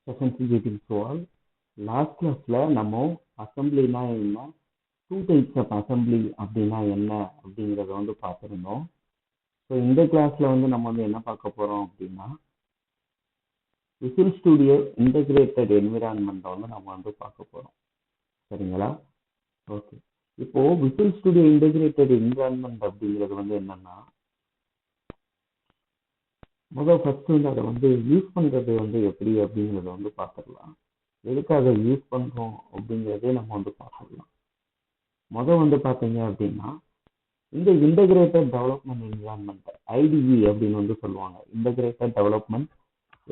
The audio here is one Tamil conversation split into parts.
Second greetings to all. Last கிளாஸ்ல நம்ம அசம்பிளினா என்ன, டூ டைப்ஸ் ஆஃப் அசம்பிளி அப்படின்னா என்ன அப்படிங்கிறத பார்த்துருந்தோம். ஸோ இந்த கிளாஸ்ல நம்ம என்ன பார்க்க போறோம் அப்படின்னா, விசுவல் ஸ்டுடியோ இன்டகிரேட்டட் என்விரான்மெண்ட்டை நம்ம பார்க்க போறோம். சரிங்களா? ஓகே. இப்போ விசுவல் ஸ்டுடியோ இன்டகிரேட்டட் என்விரான்மெண்ட் அப்படிங்கிறது என்னன்னா, ஃபர்ஸ்ட் அதை யூஸ் பண்றது எப்படி அப்படிங்கிறத பார்த்துடலாம். எதுக்காக யூஸ் பண்றோம் அப்படிங்கிறதே நம்ம பார்த்துடலாம். பார்த்தீங்க அப்படின்னா, இந்த இன்டகிரேட்டட் டெவலப்மெண்ட் என்விரான்மெண்ட் ஐடிஇ அப்படின்னு சொல்லுவாங்க. இன்டகிரேட்டட் டெவலப்மெண்ட்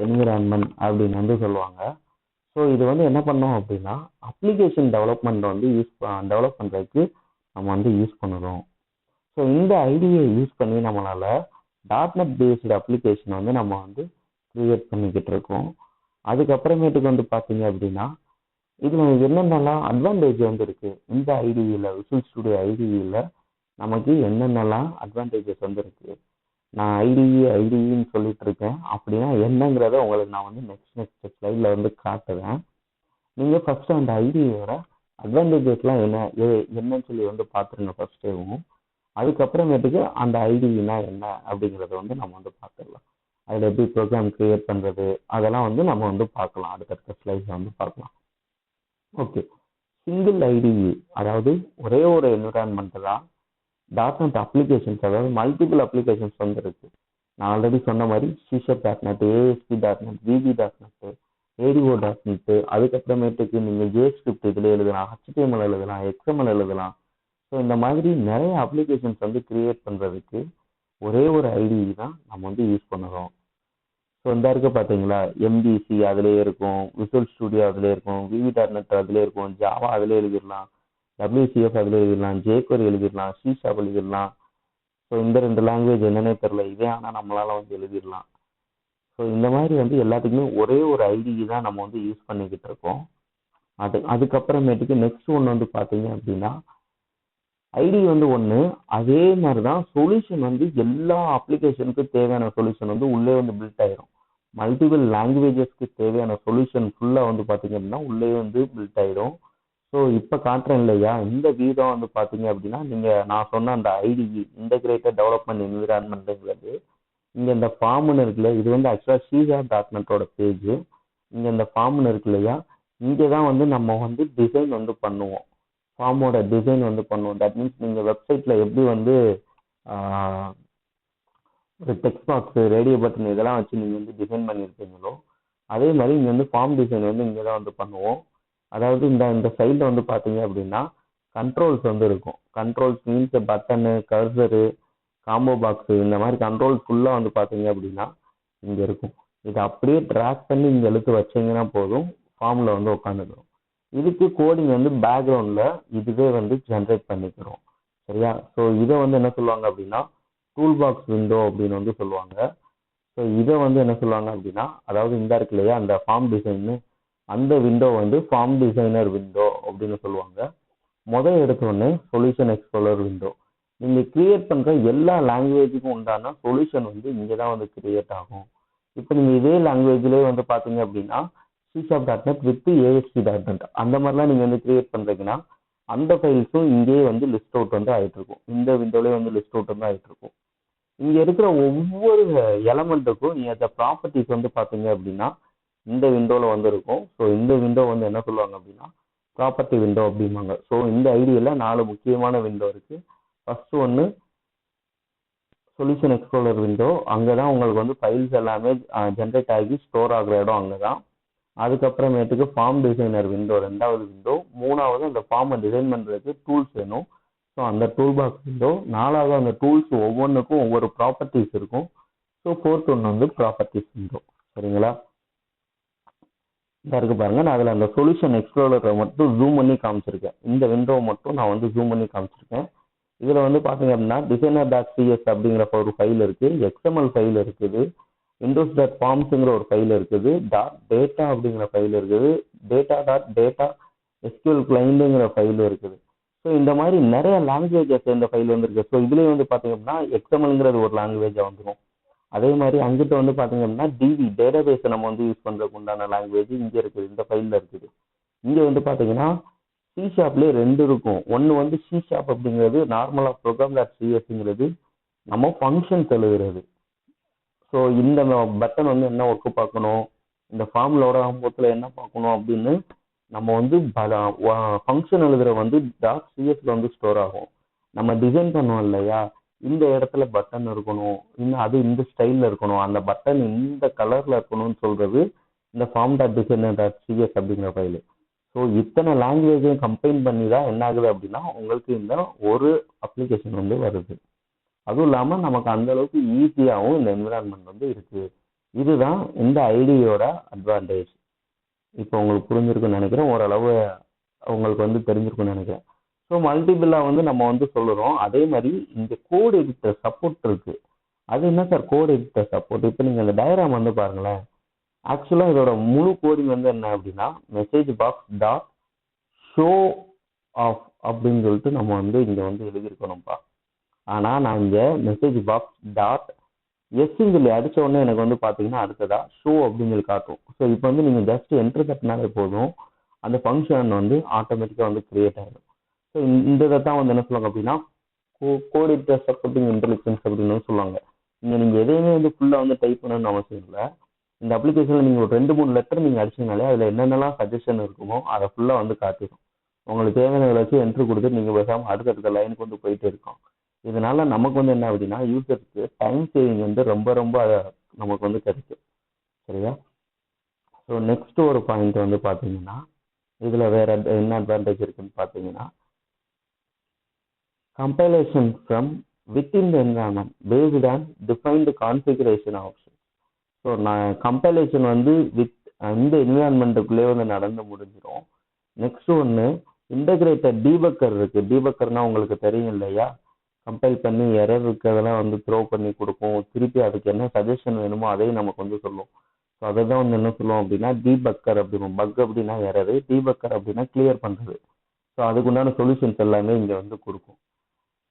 என்விரான்மெண்ட் அப்படின்னு சொல்லுவாங்க. ஸோ இது என்ன பண்ணோம் அப்படின்னா, அப்ளிகேஷன் டெவலப்மெண்ட் டெவலப் பண்றதுக்கு நம்ம யூஸ் பண்ணுறோம். ஸோ இந்த ஐடியை யூஸ் பண்ணி நம்மளால .NET பேஸ்டு அப்ளிகேஷன் நம்ம கிரியேட் பண்ணிக்கிட்டு இருக்கோம். அதுக்கப்புறமேட்டுக்கு பார்த்தீங்க அப்படின்னா, இதுல என்னென்னலாம் அட்வான்டேஜ் இருக்கு, இந்த ஐடிஇல விசுவல் ஸ்டுடியோ ஐடிஇல நமக்கு என்னென்னலாம் அட்வான்டேஜஸ் இருக்கு. நான் ஐடிஇன்னு சொல்லிட்டு இருக்கேன், அப்படின்னா என்னங்கிறத உங்களுக்கு நான் நெக்ஸ்ட் ஸ்லைட்ல காட்டுவேன். நீங்க ஃபர்ஸ்ட் அந்த ஐடியோட அட்வான்டேஜஸ்லாம் என்னன்னு சொல்லி பார்த்துருங்க ஃபர்ஸ்டேவும். அதுக்கப்புறமேட்டுக்கு அந்த ஐடினா என்ன அப்படிங்கிறத நம்ம பார்த்துடலாம். அதில் எப்படி ப்ரோக்ராம் கிரியேட் பண்ணுறது அதெல்லாம் நம்ம பார்க்கலாம். அடுத்தடுத்த ஸ்லைட்ல பார்க்கலாம். ஓகே. சிங்கிள் ஐடிஇ, அதாவது ஒரே ஒரு என்விரான்மெண்ட் தான் .NET அப்ளிகேஷன்ஸ், அதாவது மல்டிபிள் அப்ளிகேஷன்ஸ் இருக்கு. நான் ஆல்ரெடி சொன்ன மாதிரி C#.NET, ASP.NET, VB.NET, ADO.NET, அதுக்கப்புறமேட்டுக்கு நீங்கள் JavaScript இதில் எழுதலாம், HTML எழுதலாம், XML எழுதலாம். ஸோ இந்த மாதிரி நிறைய அப்ளிகேஷன்ஸ் கிரியேட் பண்ணுறதுக்கு ஒரே ஒரு ஐடிஇ தான் நம்ம யூஸ் பண்ணுறோம். ஸோ இந்த இருக்க பார்த்தீங்களா, MVC அதுலேயே இருக்கும், விசுவல் ஸ்டுடியோ அதுலேயே இருக்கும், VB.NET அதுலேயே இருக்கும், ஜாவா அதிலே எழுதிடலாம், WCF அதில் எழுதிடலாம், jQuery எழுதிடலாம், C# எழுதிடலாம். ஸோ இந்த 2 லாங்குவேஜ் என்னன்னே தெரில, இதே ஆனால் நம்மளால எழுதிடலாம். ஸோ இந்த மாதிரி எல்லாத்துக்குமே ஒரே ஒரு ஐடிஇ தான் நம்ம யூஸ் பண்ணிக்கிட்டு இருக்கோம். அதுக்கப்புறமேட்டுக்கு நெக்ஸ்ட் ஒன்று பார்த்தீங்க அப்படின்னா, ஐடி ஒன்று, அதே மாதிரி தான் சொல்யூஷன் எல்லா அப்ளிகேஷனுக்கு தேவையான சொல்யூஷன் உள்ளே பில்ட் ஆயிரும். மல்டிபிள் லாங்குவேஜஸ்க்கு தேவையான சொல்யூஷன் ஃபுல்லாக பார்த்தீங்க அப்படின்னா உள்ளே பில்ட் ஆயிடும். ஸோ இப்போ காட்டுறேன் இல்லையா, இந்த வீதம் பார்த்தீங்க அப்படின்னா, நான் சொன்ன அந்த ஐடிஇ இன்டகிரேட்டட் டெவலப்மெண்ட் என்விரான்மெண்ட்டுங்கிறது இங்கே இந்த ஃபார்ம்னு இருக்குல்ல, இது ஆக்சுவலாக C#.NET பேஜ். இங்கே இந்த ஃபார்ம்னு இருக்கு இல்லையா, இங்கே தான் நம்ம டிசைன் பண்ணுவோம். ஃபார்மோட டிசைன் பண்ணுவோம். தட் மீன்ஸ் நீங்கள் வெப்சைட்டில் எப்படி ஒரு டெக்ஸ்ட் பாக்ஸ், ரேடியோ பட்டன் இதெல்லாம் வச்சு நீங்கள் டிசைன் பண்ணியிருப்பீங்களோ, அதே மாதிரி இங்கே ஃபார்ம் டிசைன் இங்கே தான் பண்ணுவோம். அதாவது இந்த சைடில் பார்த்தீங்க அப்படின்னா கண்ட்ரோல்ஸ் இருக்கும். Controls means button, cursor, combo box, இந்த மாதிரி கண்ட்ரோல் ஃபுல்லாக பார்த்தீங்க அப்படின்னா இங்கே இருக்கும். இதை அப்படியே ட்ராக் பண்ணி இங்கே இழுத்து வச்சிங்கன்னா போதும், ஃபார்மில் உட்காந்துக்கிறோம். இதுக்கு கோடிங் பேக்ரவுண்டில் இதுவே ஜென்ரேட் பண்ணிக்கிறோம். சரியா? ஸோ இதை என்ன சொல்லுவாங்க அப்படின்னா டூல் பாக்ஸ் விண்டோ அப்படின்னு சொல்லுவாங்க. ஸோ இதை என்ன சொல்லுவாங்க அப்படின்னா, அதாவது இந்த இருக்கு இல்லையா அந்த ஃபார்ம் டிசைன்னு, அந்த விண்டோ ஃபார்ம் டிசைனர் விண்டோ அப்படின்னு சொல்லுவாங்க. எடுத்தோடனே சொல்யூஷன் எக்ஸ்ப்ளோரர் விண்டோ. நீங்கள் கிரியேட் பண்ணுற எல்லா லாங்குவேஜுக்கும் உண்டான சொல்யூஷன் இங்கே தான் கிரியேட் ஆகும். இப்போ நீங்கள் இதே லாங்குவேஜ்லேயே பார்த்தீங்க அப்படின்னா C#.NET வித் ASP.NET அந்த மாதிரிலாம் நீங்கள் கிரியேட் பண்ணுறீங்கன்னா அந்த ஃபைல்ஸும் இங்கேயே லிஸ்ட் அவுட் ஆகிட்டு இருக்கும். இந்த விண்டோலேயே லிஸ்ட் அவுட் ஆகிட்டு இருக்கும். இங்கே இருக்கிற ஒவ்வொரு எலமெண்ட்டுக்கும் நீங்கள் அந்த ப்ராப்பர்ட்டிஸ் பார்த்தீங்க அப்படின்னா இந்த விண்டோவில் இருக்கும். ஸோ இந்த விண்டோ என்ன சொல்லுவாங்க அப்படின்னா ப்ராப்பர்ட்டி விண்டோ அப்படிம்பாங்க. ஸோ இந்த ஐடியில் 4 முக்கியமான விண்டோ இருக்குது. ஃபர்ஸ்ட் ஒன்று சொல்யூஷன் எக்ஸ்ப்ளோரர் விண்டோ. அங்கே தான் உங்களுக்கு ஃபைல்ஸ் எல்லாமே ஜென்ரேட் ஆகி ஸ்டோர் ஆகிற இடம் அங்கே தான். அதுக்கப்புறமேட்டுக்கு ஃபார்ம் டிசைனர் விண்டோ 2வது விண்டோ. 3வது அந்த ஃபார்மை டிசைன் பண்ணுறதுக்கு டூல்ஸ் வேணும். ஸோ அந்த டூல் பாக்ஸ் விண்டோ. 4வது அந்த டூல்ஸ் ஒவ்வொன்றுக்கும் ஒவ்வொரு ப்ராப்பர்ட்டிஸ் இருக்கும். ஸோ 4th ஒன்று ப்ராப்பர்ட்டிஸ் விண்டோ. சரிங்களா? இதாக இருக்கு பாருங்க, நான் அதில் அந்த சொல்யூஷன் எக்ஸ்ப்ளோரரை மட்டும் ஜூம் பண்ணி காமிச்சிருக்கேன். இந்த விண்டோவை மட்டும் நான் ஜூம் பண்ணி காமிச்சிருக்கேன். இதில் பார்த்தீங்க அப்படின்னா designer.cs அப்படிங்கிற ஒரு ஃபைல் இருக்குது, XML ஃபைல் இருக்குது, windows.forms ஒரு ஃபைல் இருக்குது, .data அப்படிங்கிற ஃபைல் இருக்குது, data.data SQL clientங்கிற ஃபைல் இருக்குது. ஸோ இந்த மாதிரி நிறைய லாங்குவேஜஸ் இந்த ஃபைல் இருக்கு. ஸோ இதுலேயே பார்த்தீங்க அப்படின்னா XMLங்கிறது ஒரு லாங்குவேஜாக வந்துடும். அதே மாதிரி அங்கிட்ட வந்து பார்த்தீங்க அப்படின்னா டிவி டேட்டாபேஸை நம்ம வந்து யூஸ் பண்ணுறதுக்கு உண்டான லாங்குவேஜ் இங்கே இருக்குது, இந்த ஃபைலில் இருக்குது. இங்கே வந்து பார்த்தீங்கன்னா சி ஷாப்லேயே ரெண்டு இருக்கும். ஒன்று வந்து சி ஷாப் அப்படிங்கிறது நார்மலாக ப்ரோக்ராம் டாட் சிஎஸ்ங்கிறது நம்ம ஃபங்க்ஷன்ஸ் எழுதுறது. ஸோ இந்த பட்டன் வந்து என்ன ஒர்க்கு பார்க்கணும், இந்த ஃபார்ம் லோட் ஆகும்போது என்ன பார்க்கணும் அப்படின்னு நம்ம வந்து ஃபங்க்ஷன் எழுதுற வந்து டாட் சிஎஸ்ல வந்து ஸ்டோர் ஆகும். நம்ம டிசைன் பண்ணுவோம் இல்லையா, இந்த இடத்துல பட்டன் இருக்கணும், இன்னும் அது இந்த ஸ்டைலில் இருக்கணும், அந்த பட்டன் இந்த கலரில் இருக்கணும்னு சொல்றது இந்த form dot designer dot CS அப்படிங்கிற ஃபைலு. ஸோ இத்தனை லாங்குவேஜையும் கம்பைன் பண்ணி தான் என்ன ஆகுது அப்படின்னா உங்களுக்கு இந்த ஒரு அப்ளிகேஷன் வந்து வருது. அதுவும் இல்லாமல் நமக்கு அந்த அளவுக்கு ஈஸியாகவும் இந்த என்விரான்மெண்ட் வந்து இருக்கு. இதுதான் இந்த ஐடியோட அட்வான்டேஜ். இப்போ உங்களுக்கு புரிஞ்சிருக்குன்னு நினைக்கிறேன், ஓரளவு உங்களுக்கு வந்து தெரிஞ்சிருக்குன்னு நினைக்கிறேன். ஸோ மல்டிபிளாக வந்து நம்ம வந்து சொல்லுறோம். அதே மாதிரி இந்த கோட் எடிட்டர் சப்போர்ட் இருக்கு. அது என்ன சார் கோட் எடிட்டர் சப்போர்ட்? இப்போ நீங்கள் இந்த டயக்ராம் வந்து பாருங்களேன். ஆக்சுவலாக இதோட முழு கோடிங் வந்து என்ன அப்படின்னா message box dot show off அப்படின்னு சொல்லிட்டு நம்ம வந்து இங்கே வந்து எழுதியிருக்கணும்ப்பா. ஆனால் நான் இங்கே மெசேஜ் பாக்ஸ் டாட் எஸ்ன்னு சொல்லி அடித்த உடனே எனக்கு வந்து பார்த்தீங்கன்னா அடுத்ததா ஷோ அப்படின்னு சொல்லி காட்டும். ஸோ இப்போ வந்து நீங்கள் ஜஸ்ட் என்ட்ரு தட்டினாலே போதும், அந்த ஃபங்க்ஷன் வந்து ஆட்டோமேட்டிக்காக வந்து கிரியேட் ஆகிடும். ஸோ இந்த இதை தான் வந்து என்ன சொல்லுவாங்க அப்படின்னா கோட் எடிட்டர் சப்போர்ட்டிங் இன்டெலிஜென்ஸ் அப்படின்னு சொல்லுவாங்க. நீங்கள் எதையுமே வந்து ஃபுல்லாக வந்து டைப் பண்ணணும்னு அவசியம் இல்லை. இந்த அப்ளிகேஷனில் நீங்கள் ஒரு 2-3 லெட்டர் நீங்கள் அடிச்சிங்கனாலே அதில் என்னென்னலாம் சஜஷன் இருக்குமோ அதை ஃபுல்லாக வந்து காட்டிடும். உங்களுக்கு தேவையான வச்சு என்ட்ரு கொடுத்துட்டு நீங்கள் பேசாமல் அடுத்தடுத்த லைனுக்கு வந்து போயிட்டே இருக்கோம். இதனால நமக்கு வந்து என்ன அப்படின்னா யூசருக்கு டைம் சேவிங் வந்து ரொம்ப ரொம்ப நமக்கு வந்து கிடைக்கும். சரியா? ஸோ நெக்ஸ்ட் ஒரு பாயிண்ட் வந்து பார்த்தீங்கன்னா இதில் வேற என்ன அட்வான்டேஜ் இருக்குன்னு பார்த்தீங்கன்னா compilation from within the environment based on defined configuration option. So நான் கம்பைலேஷன் வந்து இந்த என்விரான்மெண்ட்டுக்குள்ளே வந்து நடந்து முடிஞ்சிடும். நெக்ஸ்ட் ஒன்று இன்டகிரேட்டட் டீபக்கர் இருக்கு. டீபக்கர்னா உங்களுக்கு தெரியும் இல்லையா, கம்பைல் பண்ணி எரர் இருக்கிறதெல்லாம் வந்து த்ரோ பண்ணி கொடுக்கும், திருப்பி அதுக்கு என்ன சஜஷன் வேணுமோ அதையும் நமக்கு வந்து சொல்லும். ஸோ அதை தான் வந்து என்ன சொல்லுவோம் அப்படின்னா டீபக்கர் அப்படின்னு. பக் அப்படின்னா எரரு, டீபக்கர் அப்படின்னா கிளியர் பண்ணுறது. ஸோ அதுக்குண்டான சொல்யூஷன்ஸ் எல்லாமே இங்கே வந்து கொடுக்கும்.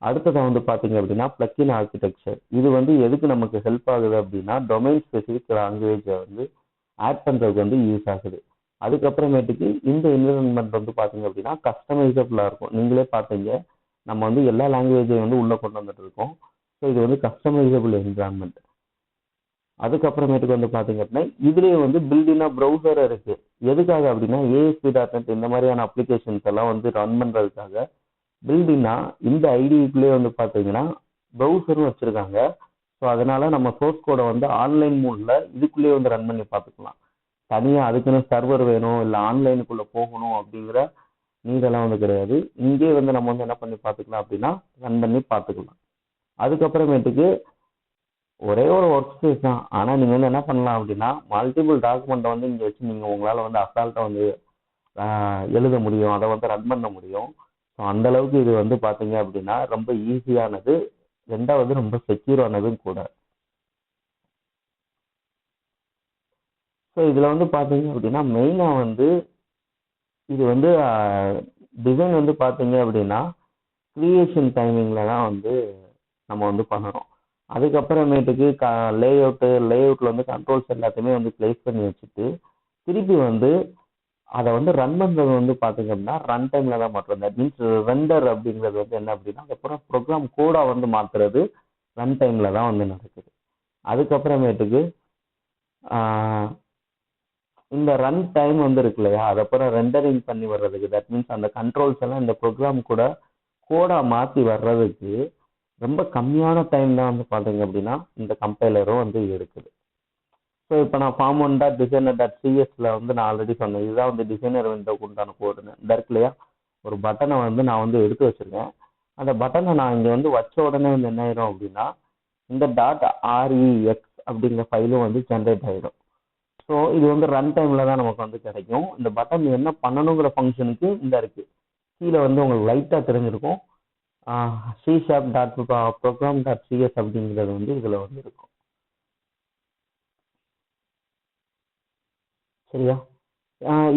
அடுத்ததான் வந்து பார்த்தீங்க அப்படின்னா பிளக்கின் ஆர்கிடெக்சர். இது வந்து எதுக்கு நமக்கு ஹெல்ப் ஆகுது அப்படின்னா டொமைன் ஸ்பெசிஃபிக் லாங்குவேஜை வந்து ஆட் பண்ணுறதுக்கு வந்து யூஸ் ஆகுது. அதுக்கப்புறமேட்டுக்கு இந்த என்விரான்மெண்ட் வந்து பார்த்தீங்க அப்படின்னா கஸ்டமைசபிளாக இருக்கும். நீங்களே பார்த்தீங்க நம்ம வந்து எல்லா லாங்குவேஜையும் வந்து உள்ளே கொண்டு வந்துட்டு இருக்கோம். ஸோ இது வந்து கஸ்டமைசபிள் என்விரான்மெண்ட். அதுக்கப்புறமேட்டுக்கு வந்து பார்த்தீங்க அப்படின்னா இதுலேயே வந்து பில்டினா ப்ரௌசர் இருக்கு. எதுக்காக அப்படின்னா ASP.NET இந்த மாதிரியான அப்ளிகேஷன்ஸ் எல்லாம் வந்து ரன் பண்ணுறதுக்காக பில்டினா இந்த ஐடிக்குள்ளே வந்து பார்த்தீங்கன்னா ப்ரௌசரும் வச்சுருக்காங்க. ஸோ அதனால நம்ம சோர்ஸ் கோடை வந்து ஆன்லைன் மூடில் இதுக்குள்ளேயே வந்து ரன் பண்ணி பார்த்துக்கலாம். தனியாக அதுக்குன்னு சர்வர் வேணும் இல்லை ஆன்லைனுக்குள்ளே போகணும் அப்படிங்கிற நீடெல்லாம் வந்து கிடையாது. இங்கே வந்து நம்ம வந்து என்ன பண்ணி பார்த்துக்கலாம் அப்படின்னா ரன் பண்ணி பார்த்துக்கலாம். அதுக்கப்புறமேட்டுக்கு ஒரே ஒரு ஒர்க் ஸ்பேஸ் தான். ஆனால் நீங்கள் வந்து என்ன பண்ணலாம் அப்படின்னா மல்டிபிள் டாக்குமெண்ட்டை வந்து இங்கே வச்சு நீங்கள் உங்களால் வந்து அசால்ட்டாக வந்து எழுத முடியும், அதை வந்து ரன் பண்ண முடியும். ஸோ அந்த அளவுக்கு இது வந்து பார்த்தீங்க அப்படின்னா ரொம்ப ஈஸியானது, ரெண்டாவது ரொம்ப செக்யூரானதும் கூட. ஸோ இதில் வந்து பார்த்தீங்க அப்படின்னா மெயினாக வந்து இது வந்து டிசைன் வந்து பார்த்தீங்க அப்படின்னா கிரியேஷன் டைமிங்கில் தான் வந்து நம்ம வந்து பண்ணுறோம். அதுக்கப்புறமேட்டுக்கு லேஅவுட்டில் வந்து கண்ட்ரோல்ஸ் எல்லாத்தையுமே வந்து பிளேஸ் பண்ணி வச்சுட்டு திருப்பி வந்து அதை வந்து ரன் பண்ணுறது வந்து பார்த்தீங்க அப்படின்னா ரன் டைமில் தான் மாற்றுறது. தட் மீன்ஸ் ரெண்டர் அப்படிங்கிறது வந்து என்ன அப்படின்னா அதுக்கப்புறம் ப்ரோக்ராம் கோடாக வந்து மாற்றுறது ரன் டைமில் தான் வந்து நடக்குது. அதுக்கப்புறமேட்டுக்கு இந்த ரன் டைம் வந்து இருக்கு இல்லையா, அதுக்கப்புறம் ரெண்டரிங் பண்ணி வர்றதுக்கு தட் மீன்ஸ் அந்த கண்ட்ரோல்ஸ் எல்லாம் இந்த ப்ரோக்ராம் கூட கோடாக மாற்றி வர்றதுக்கு ரொம்ப கம்மியான டைம் தான் வந்து பார்த்தீங்க அப்படின்னா இந்த கம்பைலரும் வந்து எடுக்குது. ஸோ இப்போ நான் form one dot designer dot சிஎஸ்ல வந்து நான் ஆல்ரெடி சொன்னேன், இதுதான் வந்து டிசைனர் விண்டோக்கு உண்டான கோடுன்னு. இருக்கு இல்லையா, ஒரு பட்டனை வந்து நான் வந்து எடுத்து வச்சிருக்கேன். அந்த பட்டனை நான் இங்கே வந்து வச்ச உடனே வந்து என்ன ஆயிடும் அப்படின்னா இந்த டாட் REX அப்படிங்கிற ஃபைலும் வந்து ஜென்ரேட் ஆகிடும். ஸோ இது வந்து ரன் டைமில் தான் நமக்கு வந்து கிடைக்கும். இந்த பட்டன் என்ன பண்ணணுங்கிற ஃபங்க்ஷனுக்கு இந்த இருக்குது கீழே வந்து உங்களுக்கு லைட்டாக தெரிஞ்சிருக்கும் C#.program.cs அப்படிங்கிறது வந்து இதில் வந்து இருக்கும். சரியா?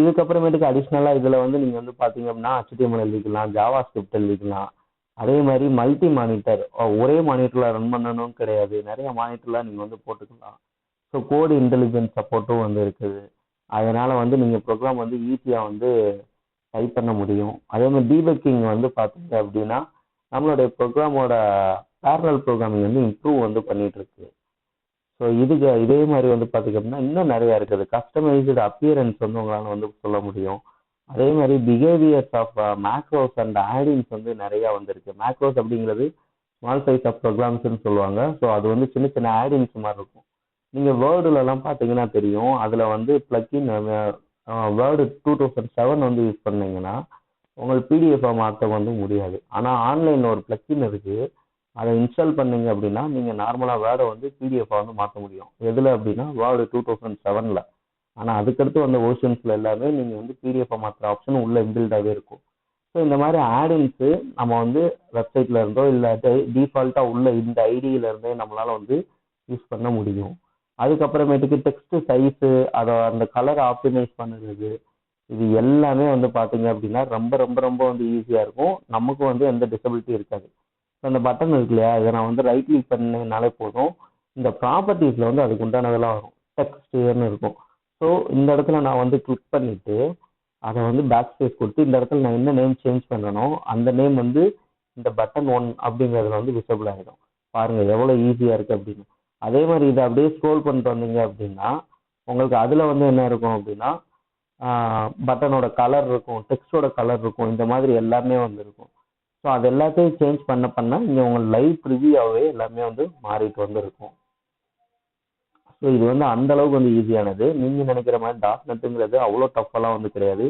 இதுக்கப்புறமேட்டுக்கு அடிஷ்னலாக இதில் வந்து நீங்கள் வந்து பார்த்தீங்க அப்படின்னா HTML எழுதிக்கலாம், ஜாவா ஸ்கிரிப்ட் எழுதிக்கலாம், அதே மாதிரி மல்டி மானிட்டர், ஒரே மானிட்டரில் ரன் பண்ணணும்னு கிடையாது, நிறைய மானிட்டர்லாம் நீங்கள் வந்து போட்டுக்கலாம். ஸோ கோடு இன்டெலிஜென்ஸ் சப்போர்ட்டும் வந்து இருக்குது. அதனால் வந்து நீங்கள் ப்ரோக்ராம் வந்து ஈஸியாக வந்து டைப் பண்ண முடியும். அதே மாதிரி டீபக்கிங் வந்து பார்த்தீங்க அப்படின்னா நம்மளுடைய ப்ரோக்ராமோட பேரலல் ப்ரோக்ராமிங் வந்து இம்ப்ரூவ் வந்து பண்ணிட்டு இருக்கு. ஸோ இதுக்கு இதே மாதிரி வந்து பார்த்தீங்க அப்படின்னா இன்னும் நிறையா இருக்குது. கஸ்டமைஸ்டு அப்பியரன்ஸ் வந்து உங்களால் வந்து சொல்ல முடியும். அதே மாதிரி behaviours of macros and add ins வந்து நிறையா வந்துருக்கு. மேக்ரோஸ் அப்படிங்கிறது ஸ்மால் சைஸ் ஆஃப் ப்ரோக்ராம்ஸ்ன்னு சொல்லுவாங்க. ஸோ அது வந்து சின்ன சின்ன ஆடின்ஸ் மாதிரி இருக்கும். நீங்கள் வேர்டுலலாம் பார்த்தீங்கன்னா தெரியும். அதில் வந்து பிளக்கின் வேர்டு 2007 வந்து யூஸ் பண்ணீங்கன்னா உங்களுக்கு பிடிஎஃபாக மாற்ற வந்து முடியாது. ஆனால் ஆன்லைனில் ஒரு பிளக்கின் இருக்குது. அதை இன்ஸ்டால் பண்ணீங்க அப்படின்னா நீங்கள் நார்மலாக வேர்டை வந்து பிடிஎஃபாக வந்து மாற்ற முடியும். எதில் அப்படின்னா வேர்டு 2007. ஆனால் அதுக்கடுத்து வந்த வெர்ஷன்ஸில் எல்லாமே நீங்கள் வந்து பிடிஎஃபாக மாற்றுற ஆப்ஷன் உள்ள இன்பில்டாகவே இருக்கும். ஸோ இந்த மாதிரி ஆடின்ஸு நம்ம வந்து வெப்சைட்டில் இருந்தோ இல்லை டிஃபால்ட்டாக உள்ள இந்த ஐடியில இருந்தே நம்மளால் வந்து யூஸ் பண்ண முடியும். அதுக்கப்புறமேட்டுக்கு டெக்ஸ்ட் சைஸு, அதை அந்த கலரை ஆப்டிமைஸ் பண்ணுறது, இது எல்லாமே வந்து பார்த்தீங்க அப்படின்னா ரொம்ப ரொம்ப ரொம்ப வந்து ஈஸியாக இருக்கும். நமக்கு வந்து எந்த டிசபிலிட்டி இருக்காது. ஸோ அந்த பட்டன் இருக்கு இல்லையா, இதை நான் வந்து ரைட் கிளிக் பண்ணினாலே போதும். இந்த ப்ராப்பர்ட்டிஸில் வந்து அதுக்கு உண்டானதெல்லாம் வரும். டெக்ஸ்ட்னு இருக்கும். ஸோ இந்த இடத்துல நான் வந்து கிளிக் பண்ணிவிட்டு அதை வந்து பேக் ஸ்பேஸ் கொடுத்து இந்த இடத்துல நான் என்ன நேம் சேஞ்ச் பண்ணணும் அந்த நேம் வந்து இந்த பட்டன் 1 அப்படிங்கிறதுல வந்து விசிபிள் ஆகிடும். பாருங்கள் எவ்வளோ ஈஸியாக இருக்குது அப்படின்னு. அதே மாதிரி இதை அப்படியே ஸ்க்ரோல் பண்ணிட்டு வந்தீங்க அப்படின்னா உங்களுக்கு அதில் வந்து என்ன இருக்கும் அப்படின்னா பட்டனோட கலர் இருக்கும், டெக்ஸ்டோட கலர் இருக்கும், இந்த மாதிரி எல்லாமே வந்து இருக்கும். ஸோ அது எல்லாத்தையும் சேஞ்ச் பண்ண இங்கே உங்களுக்கு லைவ் ப்ரிவியூவாகவே எல்லாமே வந்து மாறிட்டு வந்து இருக்கும். ஸோ இது வந்து அந்த அளவுக்கு வந்து ஈஸியானது. நீங்கள் நினைக்கிற மாதிரி டாட்நெட்டுங்கிறது அவ்வளோ டஃப்பெல்லாம் வந்து கிடையாது.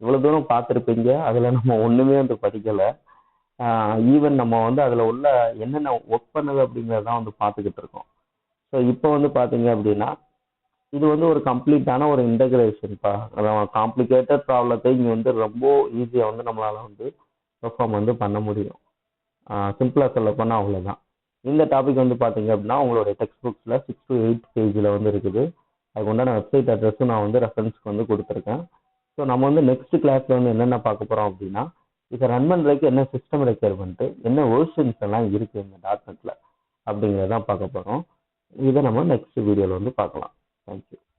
இவ்வளோ தூரம் பார்த்துருப்பீங்க, அதில் நம்ம ஒன்றுமே வந்து படிக்கலை. ஈவன் நம்ம வந்து அதில் உள்ள என்னென்ன ஒர்க் பண்ணுது அப்படிங்கிறதான் வந்து பார்த்துக்கிட்டு இருக்கோம். ஸோ இப்போ வந்து பார்த்தீங்க அப்படின்னா இது வந்து ஒரு கம்ப்ளீட்டான ஒரு இன்டகிரேஷன்ப்பா. அதான் காம்ப்ளிகேட்டட் ப்ராப்ளத்தை இங்கே வந்து ரொம்ப ஈஸியாக வந்து நம்மளால் வந்து பெர்ஃபார்ம் வந்து பண்ண முடியும். சிம்பிளாக சொல்ல போனால் அவ்வளோதான். இந்த டாபிக் வந்து பார்த்தீங்க அப்படின்னா உங்களுடைய டெக்ஸ்ட் புக்ஸில் 6 to 8 பேஜில் வந்து இருக்குது. அதுக்கு உண்டான வெப்சைட் அட்ரஸும் நான் வந்து ரெஃபரன்ஸ்க்கு வந்து கொடுத்துருக்கேன். ஸோ நம்ம வந்து நெக்ஸ்ட் கிளாஸில் வந்து என்னென்ன பார்க்க போகிறோம் அப்படின்னா இதை ரன் பண்ணுறதுக்கு என்ன சிஸ்டம் ரெக்யர்மெண்ட்டு, என்ன வெர்ஷன்ஸ் எல்லாம் இருக்குது இந்த டாட்நெட்டில் அப்படிங்கிறதான் பார்க்க போகிறோம். இதை நம்ம நெக்ஸ்ட் வீடியோவில் வந்து பார்க்கலாம். தேங்க்யூ.